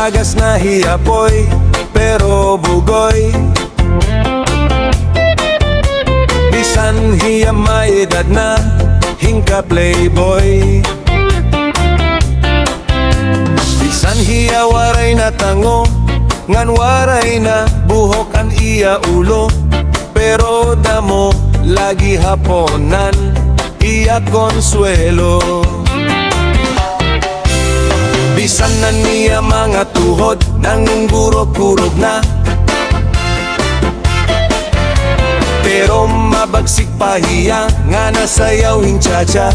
lagas na hiyapoy, pero bugoy. Bisan hiya may edad na, hingka playboy. Bisan hiya waray na tango, ngan waray na buhok ang iya ulo. Pero damo lagi haponan, iya konsuelo. Bisan na niya mga tuhod, nangunggurog-gurog na. Pero mabagsik pa hiya, nga nasayaw hinchacha.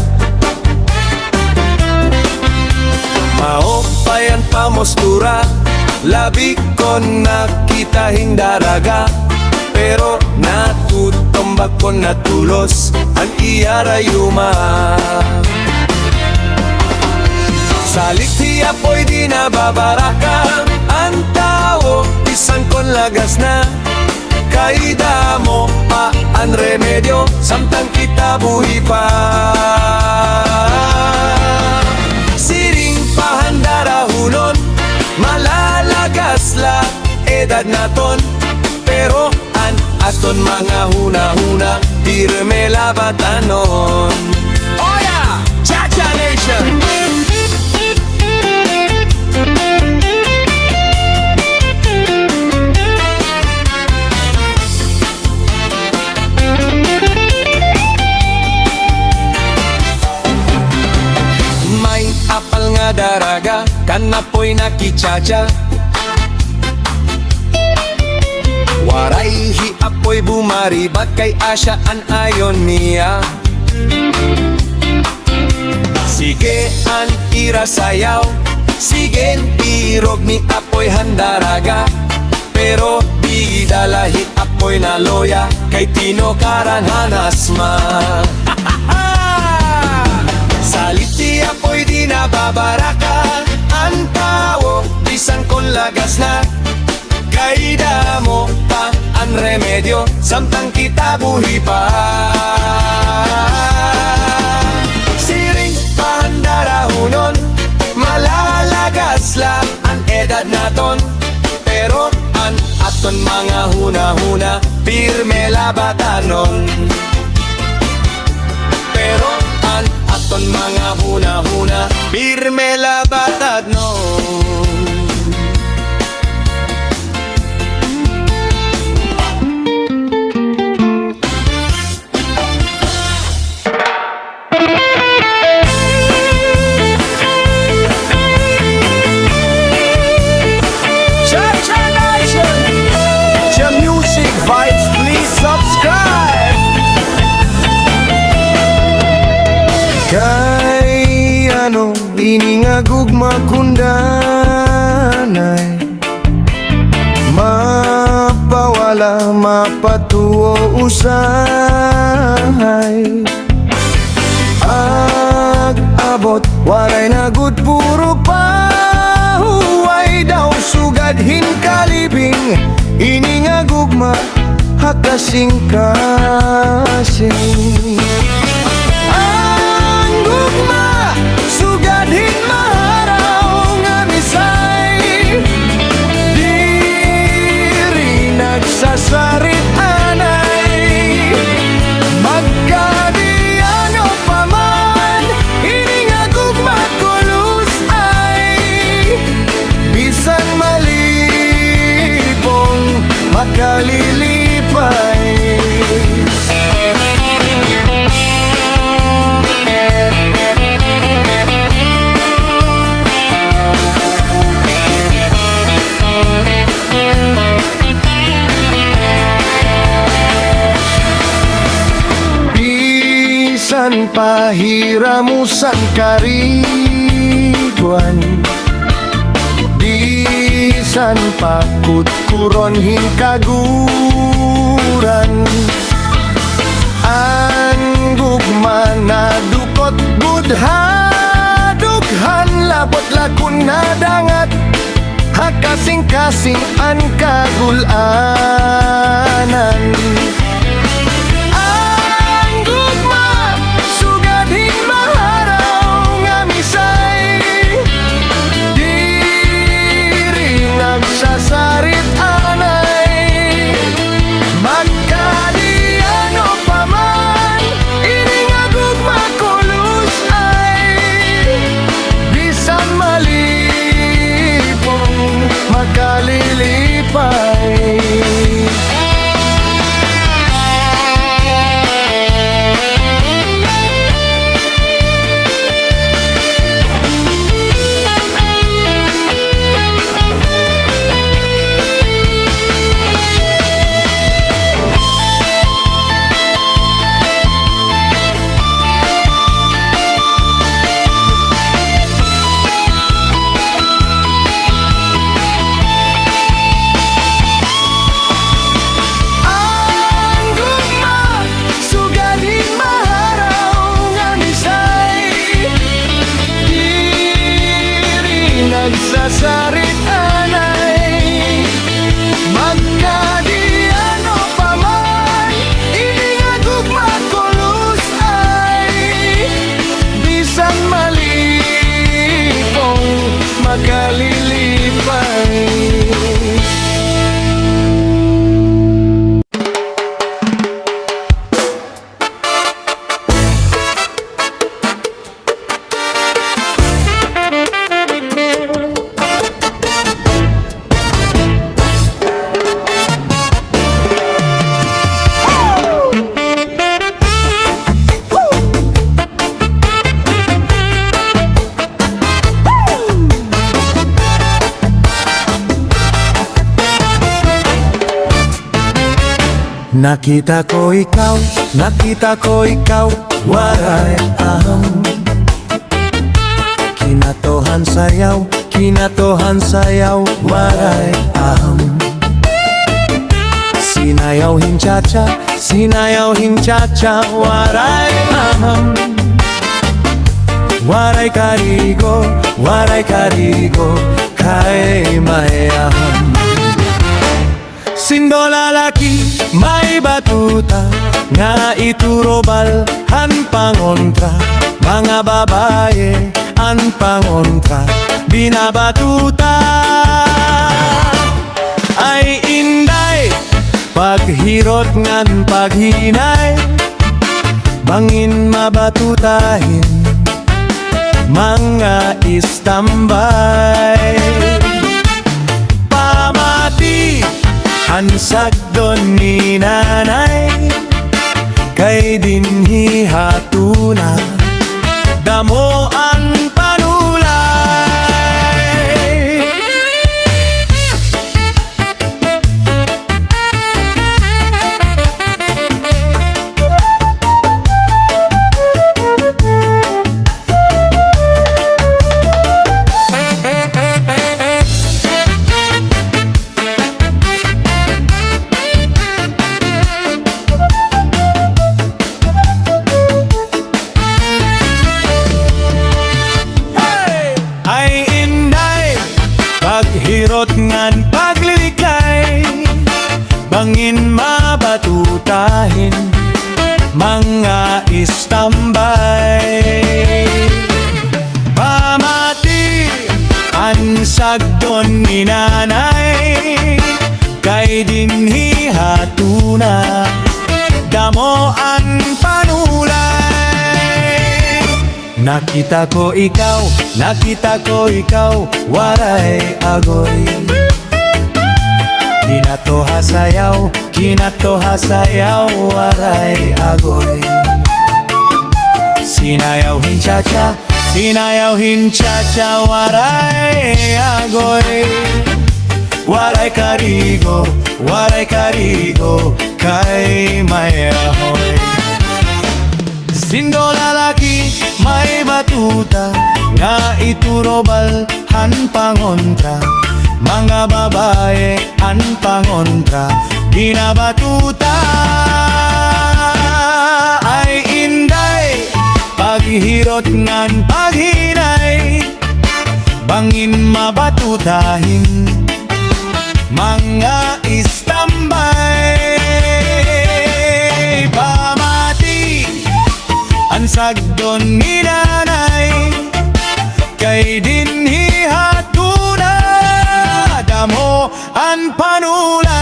Maopayan pa mostura, labi ko nakita hindaraga. Pero natutumbak ko natulos, ang iyarayuma. Salit hiya po'y di nababaraka, ang tao isang kon lagas na. Kaida mo pa ang remedyo, samtang kita buhi pa. Siring pahandarahulon, malalagas la edad naton. Pero an aton mga huna-huna, pirme labatanon. Oh yeah! Cha-Cha Nation! May apal nga daraga, kanapoy nakichacha. Waray hiapoy bumaribag, kay asya an ayon niya. Sige an irasayaw, sige pirog ni apoy handaraga. Pero di dalahi apoy na loya, kay tinokaran hanasma. Saliti apoy di nababaraka, ang tao bisan kon lagas na. Kaida mo pa ang remedyo, samtang kita buhi pa. Siring pandarahunon, malalagas lang ang edad naton. Pero ang aton mga huna-huna, pirme labatanon. Pero ang aton mga huna-huna, pirme labatanon. Kay ano, iningagugma kundanay, mapawala, mapatuo usahay. Ag-abot, waray na gud puro pahuway daw sugad hinkalibing, iningagugma hakasing-kasing. Gugma, sugadhin maharaw nga misay, diri nagsasarit anay. Magkadiano pa man, ini nga gugma kulus ay, bisan malipong makalilipay. Bisan pahiramusan kariguan, bisan pakutkuron hingkaguran, ang gugma na dukot budha, dughan labot lakon na dangat, hakasing-kasing ang kagulanan. nagsasaritanay. Magkadiano pa man, iningagugma kulos ay bisan malipong makalilipay. Nakita ko ikaw, waray aham. Kinatohan sayaw, waray aham. Sinayaw hinchacha, waray aham. Waray karigo, kay mayaham. Sindo lalaki, may batuta, nga iturobal, han pangontra. Mga babae, an pangontra, binabatuta. Ay inday, paghirot ngan paghinay, bangin mabatutahin, mga istambay. Pamati, hansag doon ni nanay, kay dinhi hatuna, damo ang panulay. Paghirot ngan paglilikay, bangin mabatutahin, mga istambay. Pamati, ansag doon ni nanay, kay dinhi hatuna, damo ang panulay. Nakita ko ikaw, waray agoy. Kinatoha sayaw, waray agoy. Sinayaw hinchacha, waray agoy. Waray karigo, kay mayahoy. Sindo lalaki, may batuta, nga iturobal, han pangontra. Mga babae, han pangontra, binabatuta. Ay inday, paghirot ngan paghinay, bangin mabatutahin, mga istambay. Pamati, ansag doon ni nanay, kay dinhi hatuna, damo ang panulay.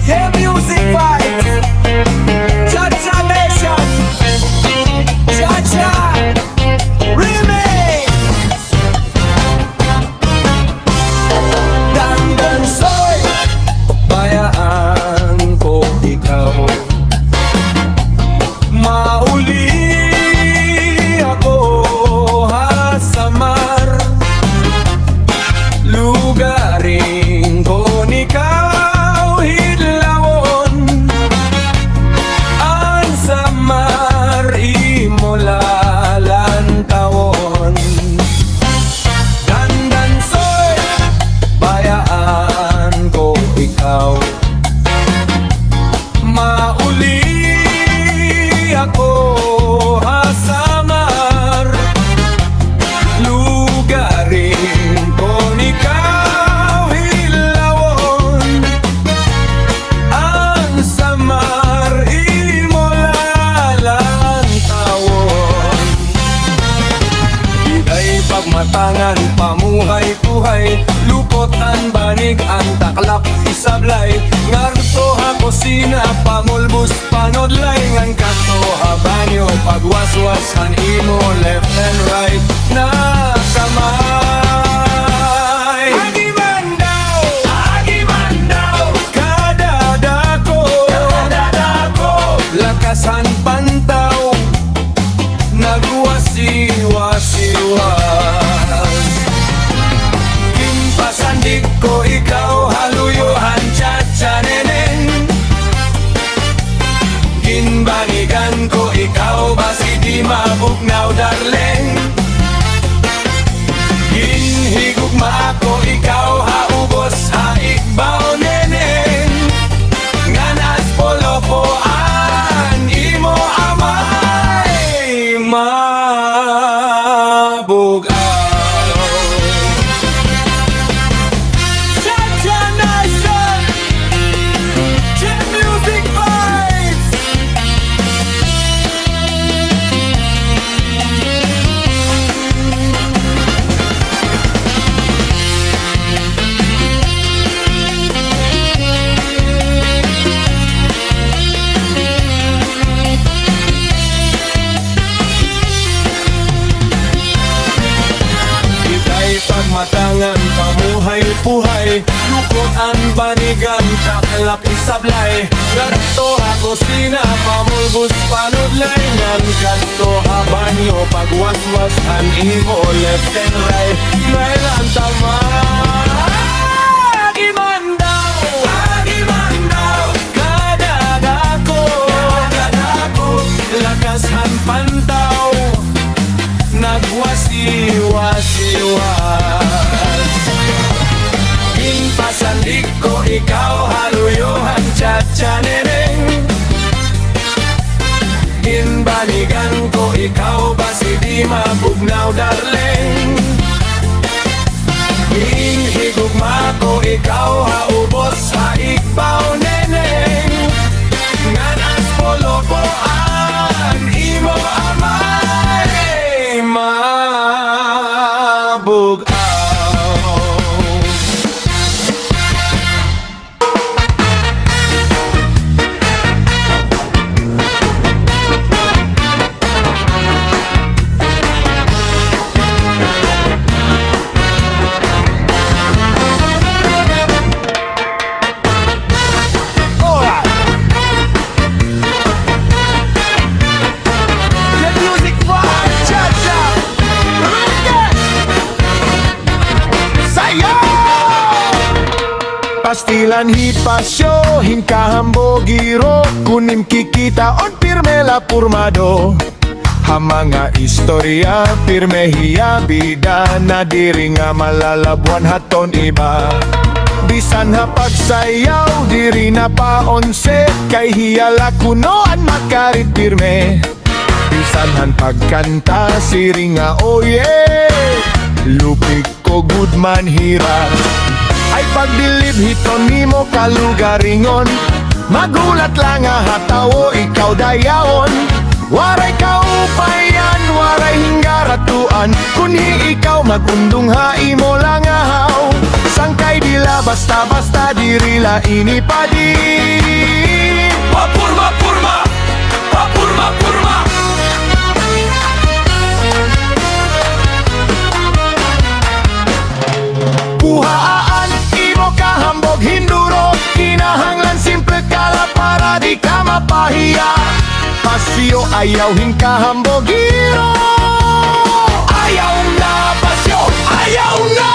Yeah, music vibes. Cha-cha nation. Cha-cha. Remix. Dandan pagmatangan, pamuhay-puhay, lupotan, banig, ang taklap, isablay. Ngarto ha kusina, pamulbus, panodlay, ngan kato ha banyo, pagwaswas, han imo, left and right, na kamay. Agiman daw, kadadako, lakasan pantaw, nagwasiwas-iwas. Kimpasandik ko ikaw, haluyuhan, cha-cha, neneng. Ginbanigan ko ikaw, basi di mabugnaw, darling. Ginhigugma ako ikaw, haubos, haigbaw, neneng. Nganas polopoan, imo amay, mabugaw. Cha-cha Nation, Jet Music Vibes. Ika'y pagmatangan, pamuhay-puhay, lukoan, banigan, taklap, isablay. Ganto ha kusina, pamulbus, panudlay, ngan ganto ha banyo, pagwaswas, han imo, left and right, nailan tama. Agimandaw, kadadako, lakasan pantaw, nagwasiwas-iwas. Ginpasandik ko ikaw, haluyuhan, cha-cha, neneng. Ginbaligan ko ikaw, basi di mabugnaw, darling. Ginhigugma ko ikaw, haubos, haigbaw, neneng. Nganas polopoan, imo amay, mabugaw. Jet Music Vibes, cha-cha, sayo! Pastilan hipasyo, hinkahambogiro, kunim kikita on pirme la purmado. Hamanga istorya, pirme hiya bida, na diri nga malalabuan haton iba. Bisan ha pagsayaw, diri na paonse, kay hiya lakunoan makarit pirme. Bisan han pagkanta, siri nga oye, lupig ko good man hira. Ay pagdilib hiton nimo kalugaringon, magulat lang nga hatawo ikaw dayaon. Waray kaupayan, waray hingaratuan, kunhi ikaw magundong haimo lang ahaw. Sangkay dila basta-basta dirila inipadi. Papurma, purma, papurma, purma. Puhaan, imo kahambog hinduro, kinahanglan simple kala para di ka mapahiya. Pasyo ayaw hinkahambogiro, ayaw na pasyo, ayaw na.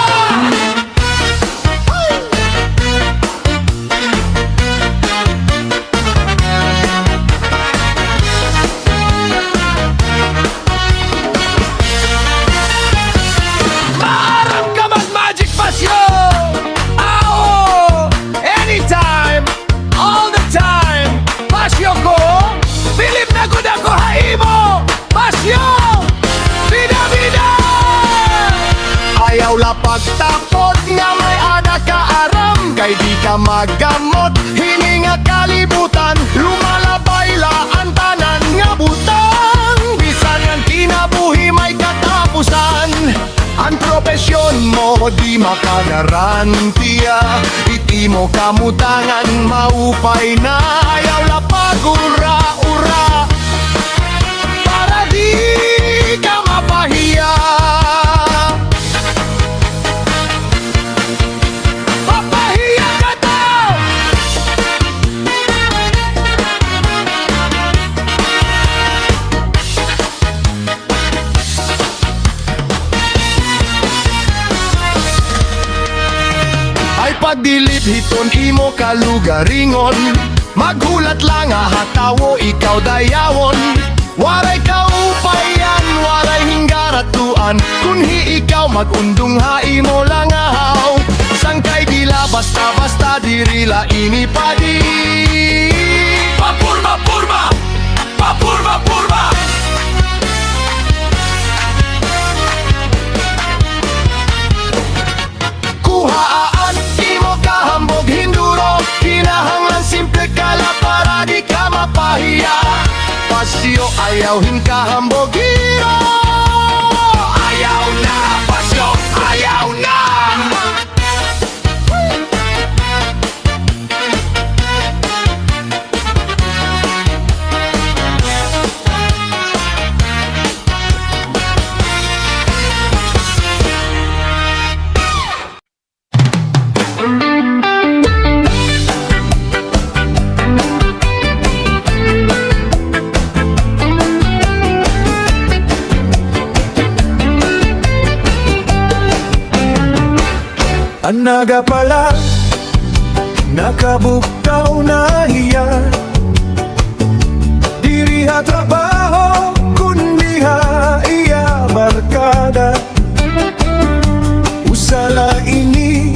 Maaram ka mag-magic pasyo, ao, anytime, all the time. Pasyo ko, bilib na gud ako haimo. Pasyo, bida-bida. Ayaw la pagtapot nga may ada ka aram, kay di ka magamot, hininga kalibutan, lumalabay la ang tanan nga butang. Bisan ang kinabuhi may katapusan, profesyon mo di makagarantiya. Iti mo kamutangan maupay na ayaw la pagura-ura para di ka mapahiya. Mapahiya ka daw! Ay pagdilip hiton imo kalugaringon, maghulat lang hatawo ikaw dayawon. Waray kaupayan, waray hinggaratuan, kunhi ikaw magundong imo lang ahaw. Sangkay dila basta-basta dirila inipadi. Papurma, purma! Papurma, purma! Kuhaan, imo kahambog hinduro, kinahanglan simple kala para di ka mapahiya. Pasyo ayaw hinkahambog hiro, ayaw na, pasyo ayaw na. Ang naga pala, nakabuktaw na hiya. Diriha trabaho, kundiha iya barkada. Usala ini,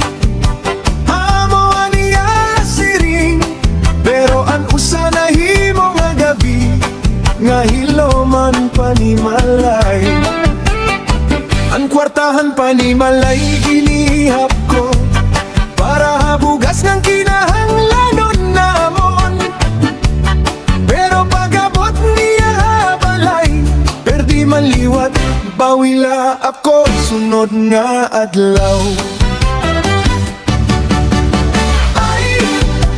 amo aniya siring. Pero an usana himo nga gabi, nga hiloman panimalay. Ang kwartahan panimalay ginihap ko para habugas ng kinahanglanon namon. Pero pagabot niya balay, perdi maliwat, bawila ako sunod nga adlaw. Ay,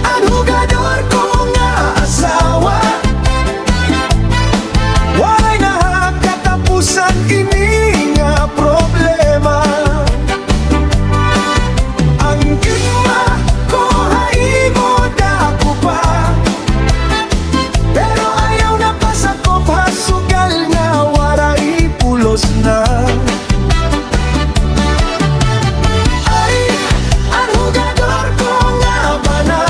ang hugador ko nga asawa, walay nakakatapusan ini nga problema. Ang gima ko haimo dako pa, pero ayaw na pasakop hasugal nga waray pulos na. Ay, ang hugador ko nga bana,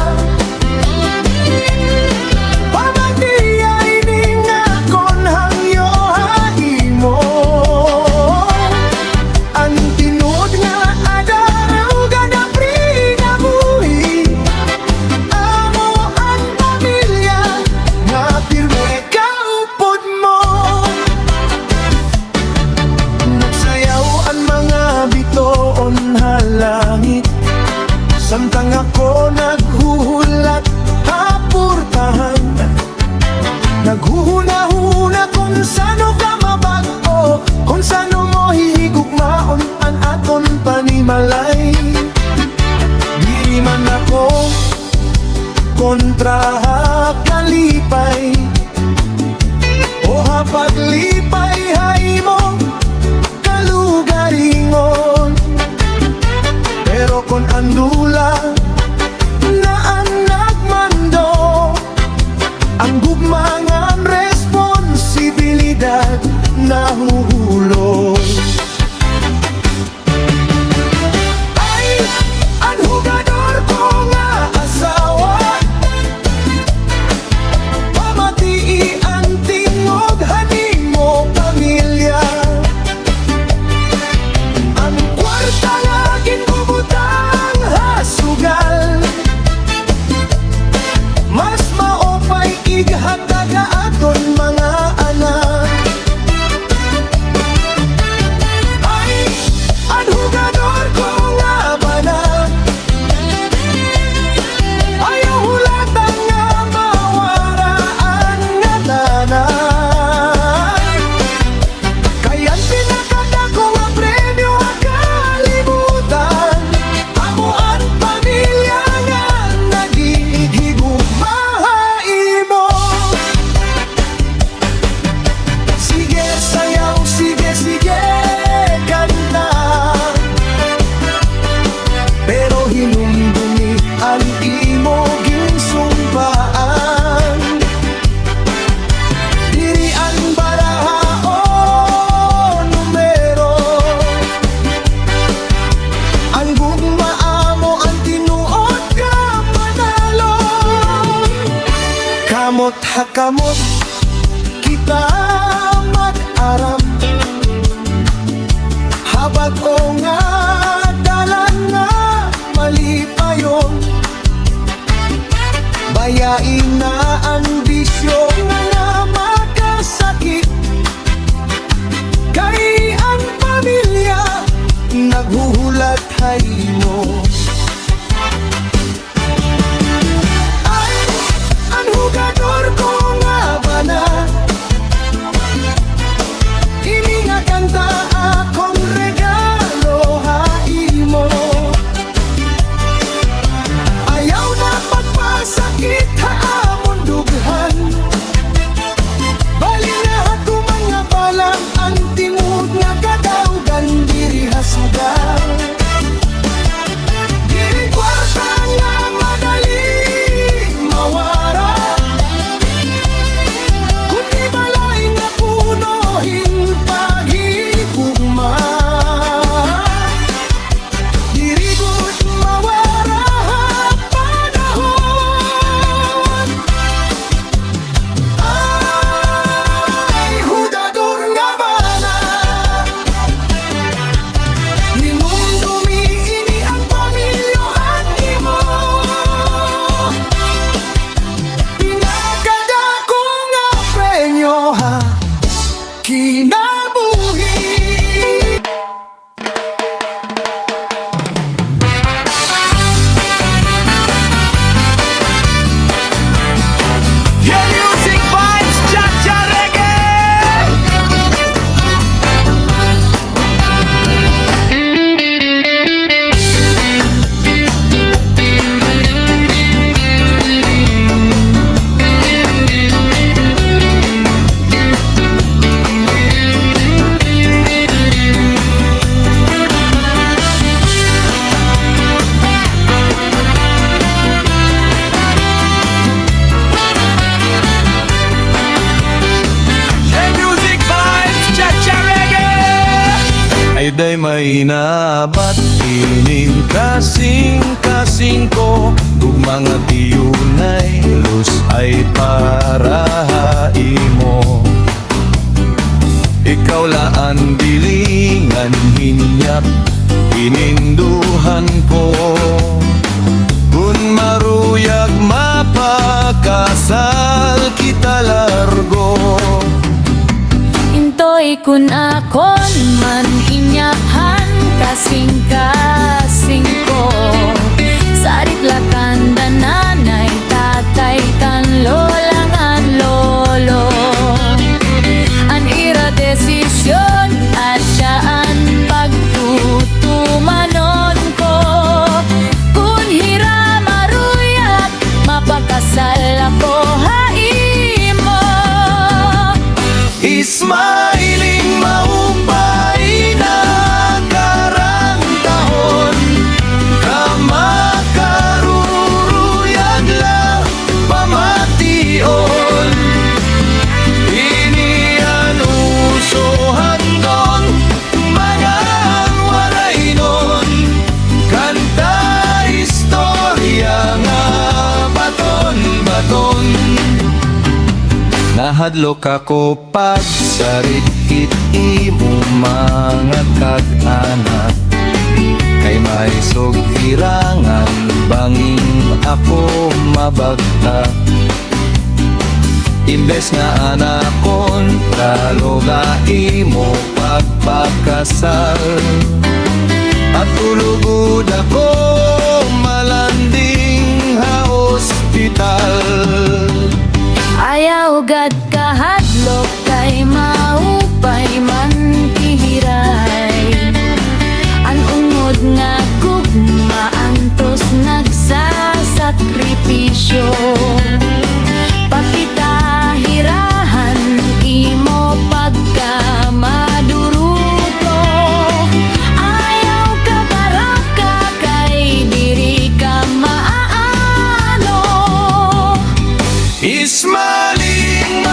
pamagdiya ini nga kon hangyo haimo. Ang tinud nga adaraw gana prinabuhi, amo ang pamilya nga pirme kaupod mo. Nagsayaw ang mga bitoon halangit, samtang ako naghuhulat hapurtahan. Naghuhuna-huna kung sano ka mabago, kung sano mo hihigugmaon ang aton panimalay. Di man ako kontra kalipay, o hapaglipay hay mo kalugaringon. Pero kung andula na ang nagmando, ang gugmangan responsibilidad na huhulog. Ay, ang hugador ko nga asawa, pamatii ang tingog hanimo pamilya. Ang kwarta nga ginbubutang has hakamot kita mag-aram. Habag o nga dalan nga malipayon, bayain na ang bisyo nga makasakit. Kay ang pamilya naghuhulat hay mo. Ay, ang hugador ko nga ba na ini nga kanta akong regalo hay mo. Ayaw na pagpasakit haamon dughan, bali na ako mga balang ang tingog nga kadaugan diri hasugan. Diri kwarta nga madali mawara, kundi balay nga punohin paghigugma. Diri gud mawara panahon. Ay, hudador nga bana, hinumdumi ini ang pamilyohan nimo. Pinagkadako nga premyo ha kinabuhi. Yeah, music vibes, cha-cha reggae. Yeah, music vibes, cha-cha reggae. Ay day may nabat ining kasing-kasing ko, ug mga tiyunay lus ay para imo. Ikaw laan bilingan hinyap ininduhan ko, kun maruyag mapakasal kita largo. Intoy kun akon man inyahan kasing-kasing ko. Sarit lakan da nanay, tatay kan lola ngan lolo. An ira desisyon at siyaan pagtutumanon ko. Kun hira maruyat mapakasal ako haimo. Ismailing maupay na karang tahon, kamakaruruyag lang pamation. Inian uso handon, mga walainon, kanta istorya nga baton-baton. Nahadlok ako pag sarikit imo mga kag-anak, kay may sugirangan banging ako mabagta. Imbes nga anakon kaloga imo pagpakasal, at tulugod ako malanding ha ospital. Ayaw gad kahadlok kay maupay man kihiray. An ungod nga gugma antos nagsasakripisyo. Pakitahirahan imo pagka maduruto. Ayaw ka baraka kay diri ka maaano. Ismaling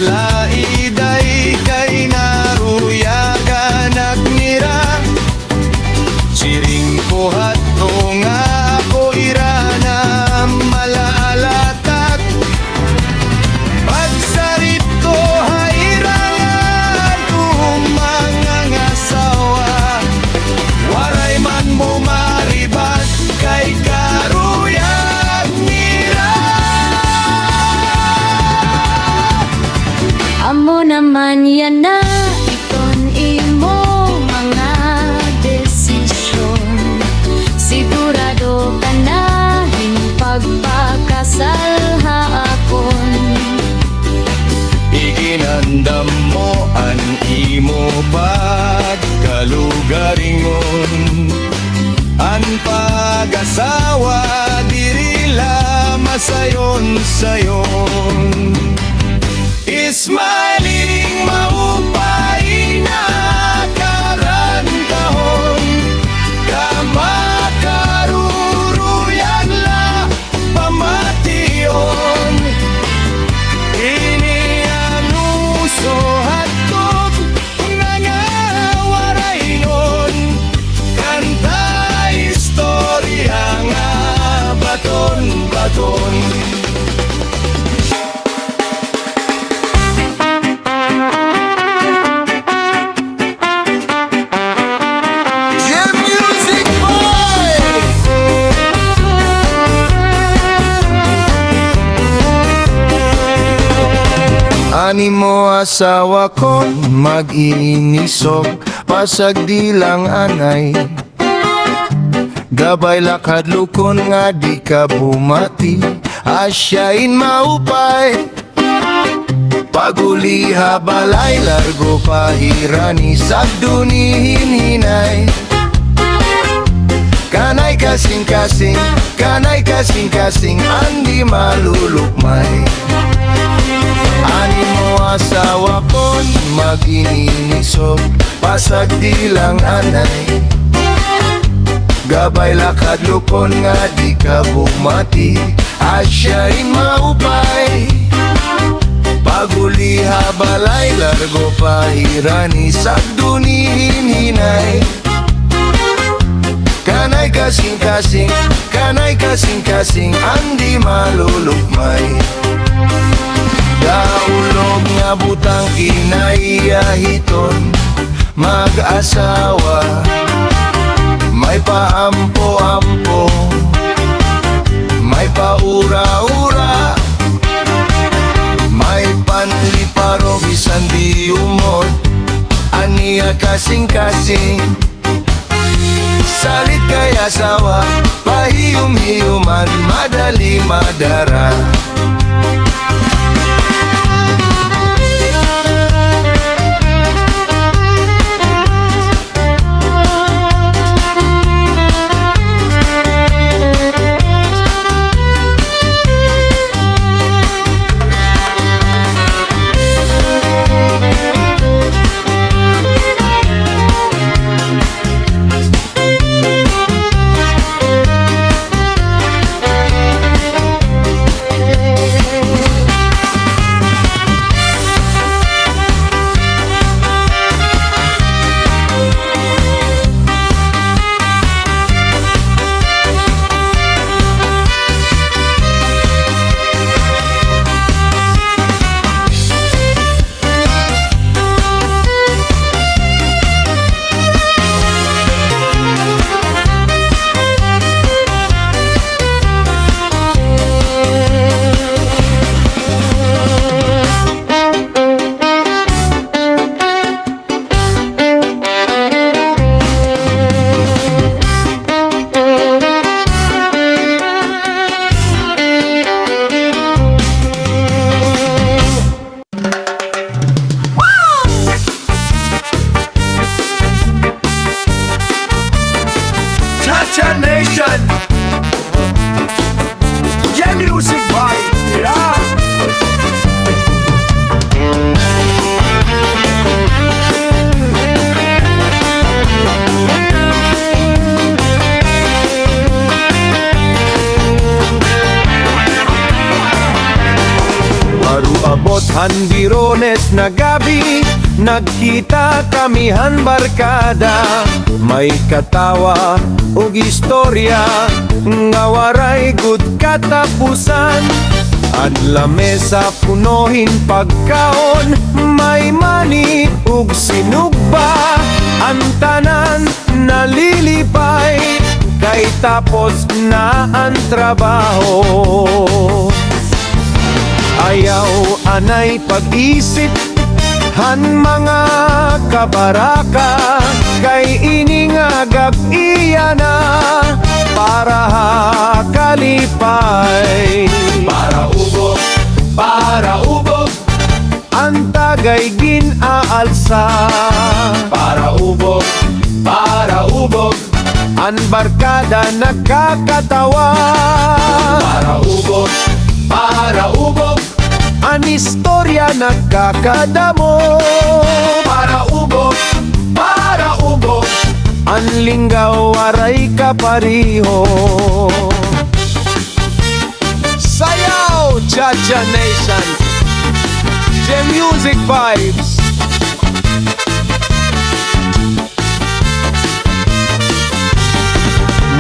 Laiday kay naruyagan nagnira Siring ko hato nga ako irana malaalatat Pagsarit ko hairangan kung mga ngasawa Waray man mo maribat kay karuyag nira Amo naman yan na iton imo mga desisyon Sigurado ka na pagpakasal haakon Iginandam mo an imo pagkalugaringon An pag-asawa dirila masayon-sayon Ismailing maupay na karantahon Kamakaruruyan la pamation Ini anuso hatog nangawaraynon Kanta istorya nga baton-baton Ani mo asawa ko mag-inisog pasag di lang anay Gabay lakad lukon nga di ka bumati Asyain maupay Paguliha balay largo pahirani sagdunihin hinay Kanay kasing-kasing, kanay kasing-kasing andi malulukmay Ani mo asawa ko mag-ininisog pasag di lang anay Gabay lakad lukon nga di ka bumati Asya'y maupay Paguliha balay largo pahirani sagdunihin hinay Kanay kasing-kasing, kanay kasing-kasing andi malulukmay Daulog nga butang kinaiyahiton mag-asawa May paampo-ampo May paura-ura May panliparo bisan di umod Aniya kasing-kasing Salit kay asawa Pahiyum-hiyuman madali madara Handirones na gabi, nagkita kamihan barkada. May katawa ug istorya, nga waray gud katapusan. Ang lamesa punohin pagkaon, may mani ug sinugba. Ang tanan nalilipay, kay tapos na ang trabaho. Ayaw anay pag-isip, han mga kabaraka, kay iningagab iya na para kalipay. Para ubog, ang tagay ginaalsa. Para ubog, ang barkada nakakatawa. Para ubog, ang istorya nakakadamo. Para ubog, ang linggaw aray kapariho. Sayaw, Chacha Nation, the music vibes.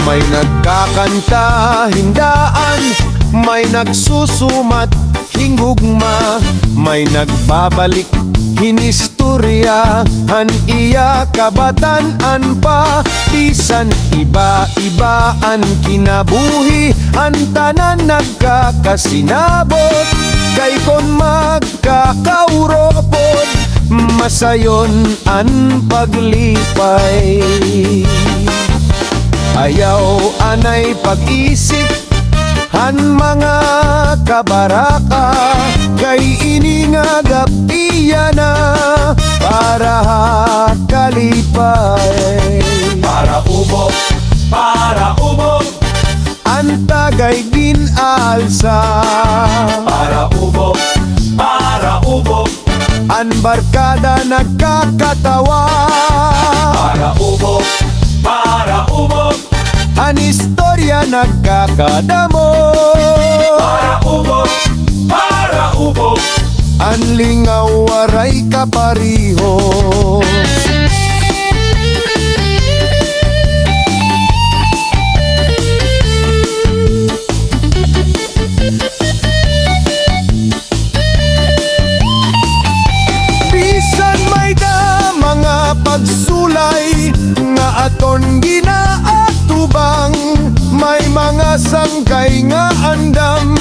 May nagkakanta hindaan, may nagsusumat hingugma, may nagbabalik hinistorya, han iya kabatan-an pa. Bisan iba-iba ang kinabuhi, ang tanan nagkakasinabot. Kay kon magkakauropod, masayon ang paglipay. Ayaw anay pag-isip, han mga kabaraka, kay iningagap iya na para kalipay. Para ubog, ang tagay ginaalsa. Para ubog, ang barkada nagkakatawa. Para ubog, ang istorya nagkakadamo. Para ubog, ang lingaw waray kapariho. Bisan may da mga pagsulay, nga aton ginaatubang, may mga sangkay nga andam,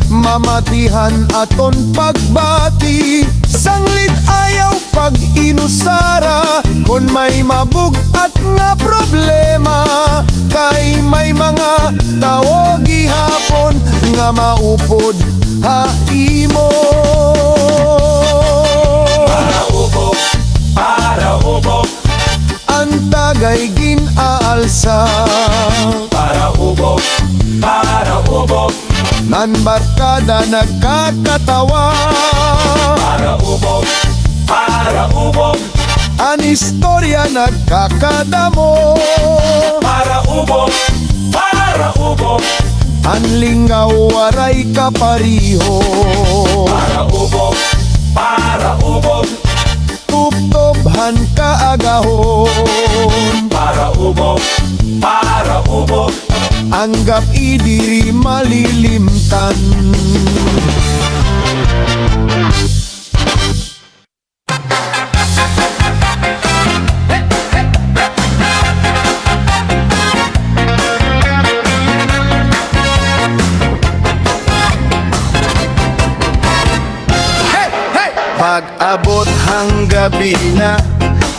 mamatihan aton pagbati. Sanglit ayaw pag-inusara, kon may mabugat nga problema, kay may mga tao gihapon nga maupod haimo. Para ubog, ang tagay ginaalsa. Para ubog, nan barkada nagkakatawa. Para ubog, ang istorya nagkakadamo. Para ubog, ang lingaw waray kapariho. Para ubog, tuptobhan kaagahon. Para ubog, anggap idiri malilimtan. Pag-abot hang gabi na,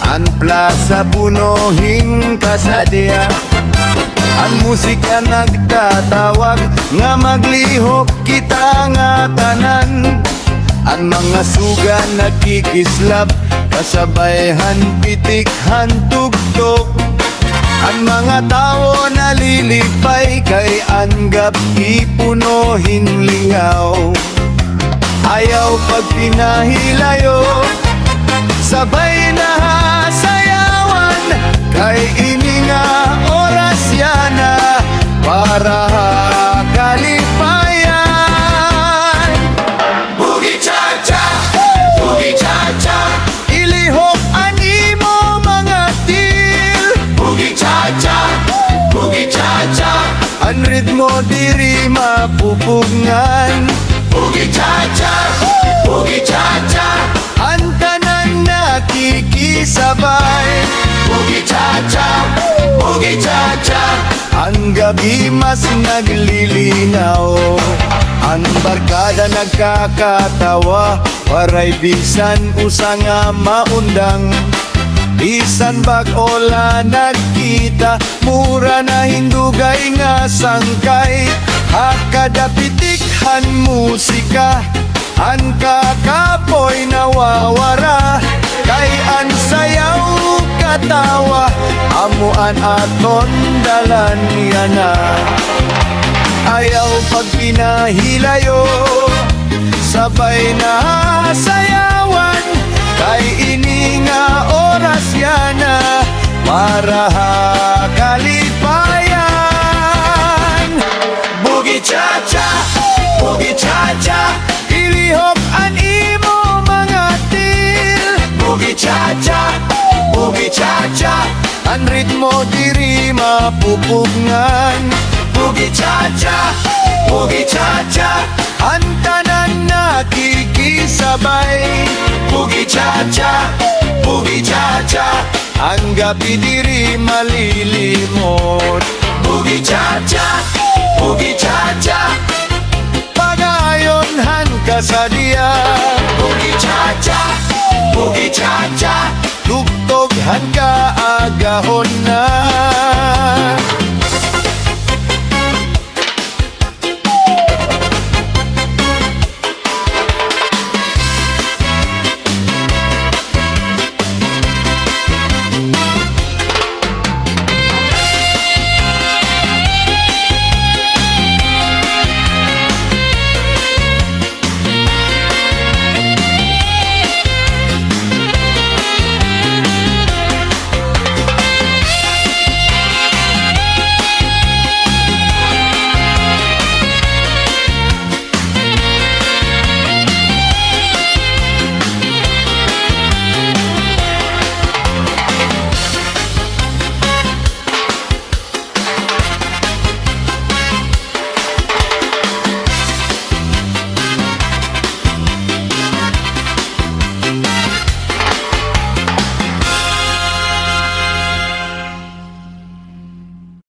ang plaza punohing kasadya. Ang musika nagtatawag, nga maglihok kita nga tanan. Ang mga suga nagkikislap, kasabayhan pitikhan tugtog. Ang mga tao nalilipay, kay anggap ipunohin lingaw. Ayaw pag pinahilayo, sabay na sayawan, kay ininga oras yana para kalipayan. Boogie cha-cha, Ang ritmo diri mapupungan, Boogie cha-cha, boogie cha-cha, ang tanan nakikisabay. boogie cha-cha, boogie cha-cha. Ang gabi mas naglilinaw, ang barkada nagkakatawa, waray bisan usa nga maundang. Bisan bag-ola nagkita, mura na hindugay nga sangkay. Hakada pitikhan musika, ang kakapoy nawawara. Kay ang sayaw katawa, amuan aton dalan niya na. Ayaw pag pinahilayo, sabay na sayawan. Kay ini nga oras yana, para kalipayan. Boogie cha-cha, boogie cha-cha, Ilihok an imo mga til, boogie cha-cha, boogie cha-cha, ang ritmo diri mapupungan. boogie cha-cha, boogie cha-cha, Ang tanan nakikisabay, boogie cha-cha, boogie cha-cha, ang gabi diri malilimot. boogie cha-cha, boogie cha-cha, Pagayonhan ka sa diya, boogie cha-cha, boogie cha-cha, tugtoghan ka agahon na.